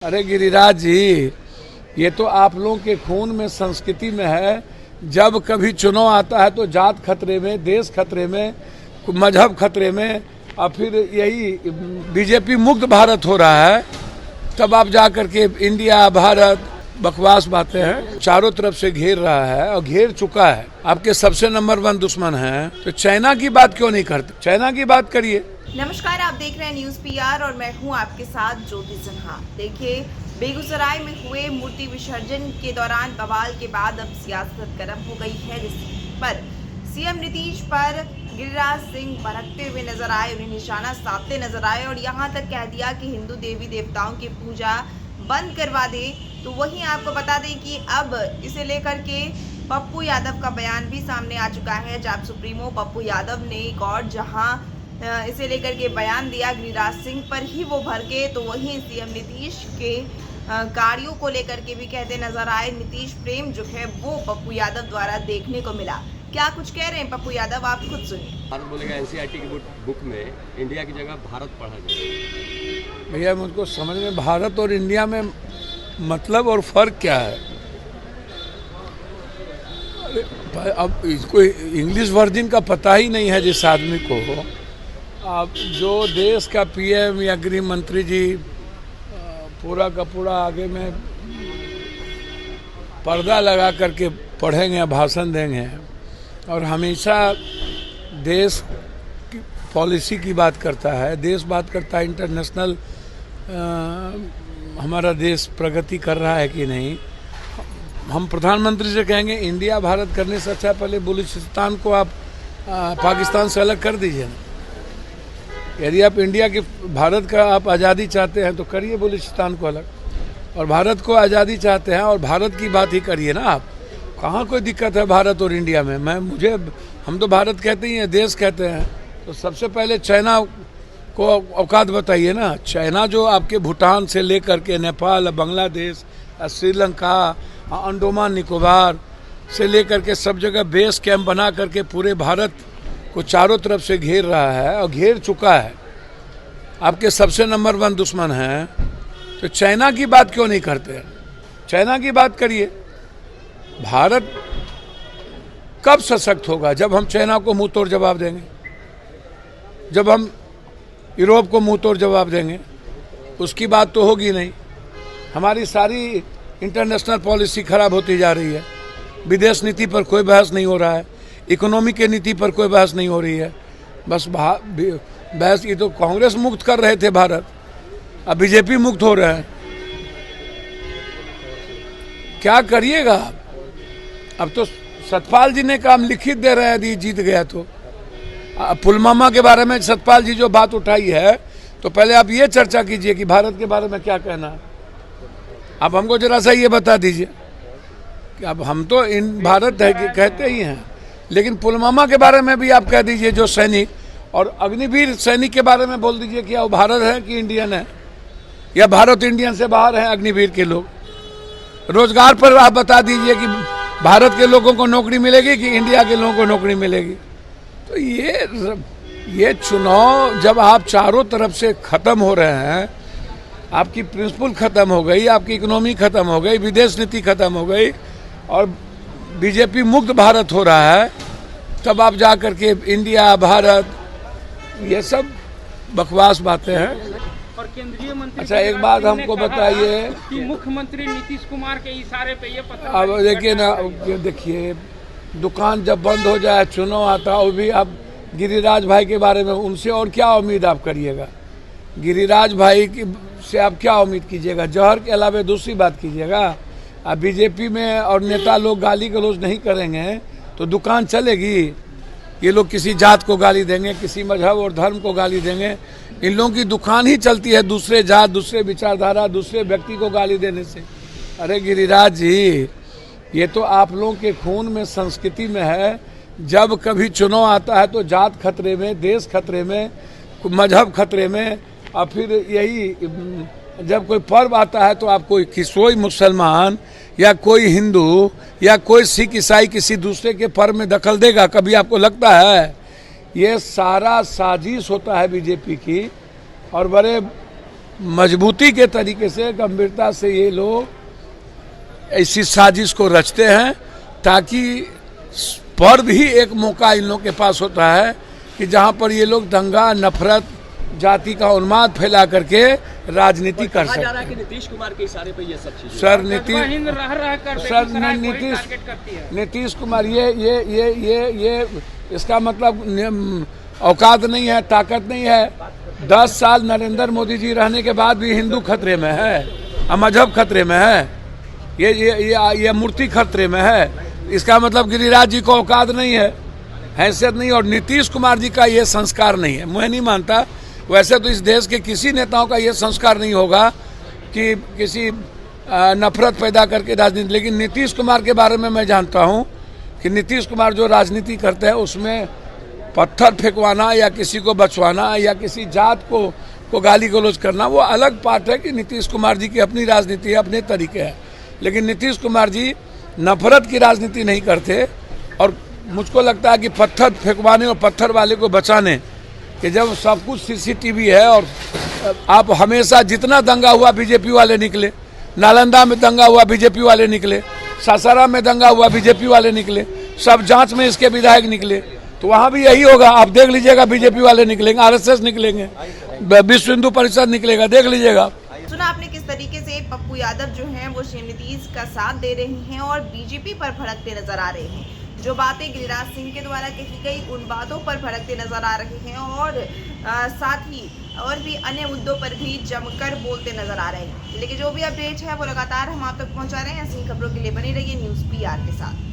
अरे गिरिराज जी, ये तो आप लोगों के खून में, संस्कृति में है। जब कभी चुनाव आता है तो जात खतरे में, देश खतरे में, मजहब खतरे में, और फिर यही बीजेपी मुक्त भारत हो रहा है, तब आप जा करके इंडिया भारत बकवास बातें हैं। चारों तरफ से घेर रहा है और घेर चुका है। आपके सबसे नंबर 1 दुश्मन है, तो चाइना की बात क्यों नहीं करते? चाइना की बात करिए। नमस्कार, आप देख रहे हैं न्यूज पीआर और मैं हूं आपके साथ ज्योति सिन्हा। देखिए, बेगूसराय में हुए मूर्ति विसर्जन के दौरान बवाल के बाद अब सियासत गर्म हो गई है, जिस पर सीएम नीतीश पर गिरिराज सिंह भड़कते हुए नजर आए, उन्हें निशाना साधते नजर आए और यहां तक कह दिया कि हिंदू देवी देवताओं की पूजा बंद करवा दे। तो वहीं आपको बता दें कि अब इसे लेकर के पप्पू यादव का बयान भी सामने आ चुका है। जाप सुप्रीमो पप्पू यादव ने एक और जहां इसे लेकर के बयान दिया, गिरिराज सिंह पर ही वो भड़के, तो वहीं सीएम नीतीश के कार्यों को लेकर के भी कहते नजर आए। नीतीश प्रेम जो है वो पप्पू यादव द्वारा देखने को मिला। क्या कुछ कह रहे हैं पप्पू यादव, आप खुद सुनिए। भारत बोलेगा एनसीईआरटी की बुक में इंडिया की जगह भारत पढ़ा जाए। भैया, मुझको समझ में भारत और इंडिया में मतलब और फर्क क्या है? अब इसको इंग्लिश वर्जन का पता ही नहीं है जिस आदमी को। अब जो देश का पीएम या गृह मंत्री जी पूरा का पूरा आगे में पर्दा लगा करके पढ़ेंगे, भाषण देंगे और हमेशा देश की पॉलिसी की बात करता है, देश बात करता है इंटरनेशनल, हमारा देश प्रगति कर रहा है कि नहीं। हम प्रधानमंत्री से कहेंगे इंडिया भारत करने से अच्छा पहले बलूचिस्तान को आप पाकिस्तान से अलग कर दीजिए ना। यदि आप इंडिया की, भारत का आप आज़ादी चाहते हैं तो करिए बलूचिस्तान को अलग, और भारत को आज़ादी चाहते हैं और भारत की बात ही करिए ना। आप कहाँ कोई दिक्कत है भारत और इंडिया में? हम तो भारत कहते ही हैं, देश कहते हैं। तो सबसे पहले चाइना को औकात बताइए ना। चाइना जो आपके भूटान से लेकर के नेपाल, बांग्लादेश, श्रीलंका, अंडमान निकोबार से लेकर के सब जगह बेस कैंप बना करके पूरे भारत को चारों तरफ से घेर रहा है और घेर चुका है। आपके सबसे नंबर 1 दुश्मन है, तो चाइना की बात क्यों नहीं करते? चाइना की बात करिए। भारत कब सशक्त होगा? जब हम चाइना को मुंह तोड़ जवाब देंगे, जब हम यूरोप को मुंह तोड़ जवाब देंगे। उसकी बात तो होगी नहीं। हमारी सारी इंटरनेशनल पॉलिसी खराब होती जा रही है। विदेश नीति पर कोई बहस नहीं हो रहा है, इकोनॉमी के नीति पर कोई बहस नहीं हो रही है। बस बहस ये तो कांग्रेस मुक्त कर रहे थे भारत, अब बीजेपी मुक्त हो रहे हैं। क्या करिएगा आप? अब तो सतपाल जी ने काम लिखित दे रहे हैं, यदि जीत गया तो। पुलवामा के बारे में सतपाल जी जो बात उठाई है, तो पहले आप ये चर्चा कीजिए कि भारत के बारे में क्या कहना है। आप हमको जरा सा ये बता दीजिए कि अब हम तो इन भारत है कहते ही हैं, लेकिन पुलवामा के बारे में भी आप कह दीजिए, जो सैनिक और अग्निवीर सैनिक के बारे में बोल दीजिए, क्या वो भारत है कि इंडियन है, या भारत इंडियन से बाहर है अग्निवीर के लोग। रोजगार पर आप बता दीजिए कि भारत के लोगों को नौकरी मिलेगी कि इंडिया के लोगों को नौकरी मिलेगी। तो ये चुनाव जब आप चारों तरफ से खत्म हो रहे हैं, आपकी प्रिंसिपल खत्म हो गई, आपकी इकोनॉमी खत्म हो गई, विदेश नीति खत्म हो गई और बीजेपी मुक्त भारत हो रहा है, तब आप जा करके इंडिया भारत, ये सब बकवास बातें हैं। और केंद्रीय मंत्री, अच्छा एक बात हमको बताइए कि मुख्यमंत्री नीतीश कुमार के इशारे पे ये पता, अब देखिए ना, देखिए दुकान जब बंद हो जाए, चुनाव आता, वो भी आप गिरिराज भाई के बारे में, उनसे और क्या उम्मीद आप करिएगा? गिरिराज भाई की से आप क्या उम्मीद कीजिएगा? जहर के अलावा दूसरी बात कीजिएगा। अब बीजेपी में और नेता लोग गाली गलौज नहीं करेंगे तो दुकान चलेगी? ये लोग किसी जात को गाली देंगे, किसी मजहब और धर्म को गाली देंगे। इन लोगों की दुकान ही चलती है दूसरे जात, दूसरे विचारधारा, दूसरे व्यक्ति को गाली देने से। अरे गिरिराज जी, ये तो आप लोगों के खून में, संस्कृति में है। जब कभी चुनाव आता है तो जात खतरे में, देश खतरे में, मजहब खतरे में, और फिर यही जब कोई पर्व आता है तो आप कोई मुसलमान या कोई हिंदू या कोई सिख ईसाई किसी दूसरे के पर्व में दखल देगा? कभी आपको लगता है? ये सारा साजिश होता है बीजेपी की, और बड़े मजबूती के तरीके से, गंभीरता से ये लोग ऐसी साजिश को रचते हैं ताकि पर भी एक मौका इन लोगों के पास होता है कि जहां पर ये लोग दंगा, नफरत, जाति का उन्माद फैला करके राजनीति कर कहा सकते जा रहा है हैं। कि नीतीश कुमार के इशारे पे ये सब चीजें सर गठबंधन हिंद रह कर सर बेगूसराय को ही नीतीश टारगेट करती है। नीतीश कुमार ये इसका मतलब औकात नहीं है, ताकत नहीं है। 10 साल नरेंद्र मोदी जी रहने के बाद भी हिंदू खतरे में है, मजहब खतरे में है, ये मूर्ति खतरे में है। इसका मतलब गिरिराज जी को औकात नहीं है, हैसियत नहीं। और नीतीश कुमार जी का ये संस्कार नहीं है, मैं नहीं मानता। वैसे तो इस देश के किसी नेताओं का ये संस्कार नहीं होगा कि किसी नफरत पैदा करके राजनीति, लेकिन नीतीश कुमार के बारे में मैं जानता हूँ कि नीतीश कुमार जो राजनीति करते हैं उसमें पत्थर फेंकवाना या किसी को बचवाना या किसी जात को गाली गलौज करना वो अलग बात है कि नीतीश कुमार जी की अपनी राजनीति है, अपने तरीके है। लेकिन नीतीश कुमार जी नफरत की राजनीति नहीं करते। और मुझको लगता है कि पत्थर फेंकवाने और पत्थर वाले को बचाने कि जब सब कुछ सीसीटीवी है और आप हमेशा जितना दंगा हुआ बीजेपी वाले निकले, नालंदा में दंगा हुआ बीजेपी वाले निकले, सासाराम में दंगा हुआ बीजेपी वाले निकले, सब जांच में इसके विधायक निकले, तो वहाँ भी यही होगा। आप देख लीजिएगा, बीजेपी वाले निकलेंगे, आरएसएस निकलेंगे, विश्व हिंदू परिषद निकलेगा, देख लीजिएगा। सुना आपने किस तरीके से पप्पू यादव जो हैं वो श्री नीतीश का साथ दे रहे हैं और बीजेपी पर भड़कते नजर आ रहे हैं। जो बातें गिरिराज सिंह के द्वारा कही गई उन बातों पर भड़कते नजर आ रहे हैं और साथ ही और भी अन्य मुद्दों पर भी जमकर बोलते नजर आ रहे हैं। लेकिन जो भी अपडेट है वो लगातार हम आप तक पहुंचा रहे हैं। ऐसी खबरों के लिए बने रहिए न्यूज़ PR के साथ।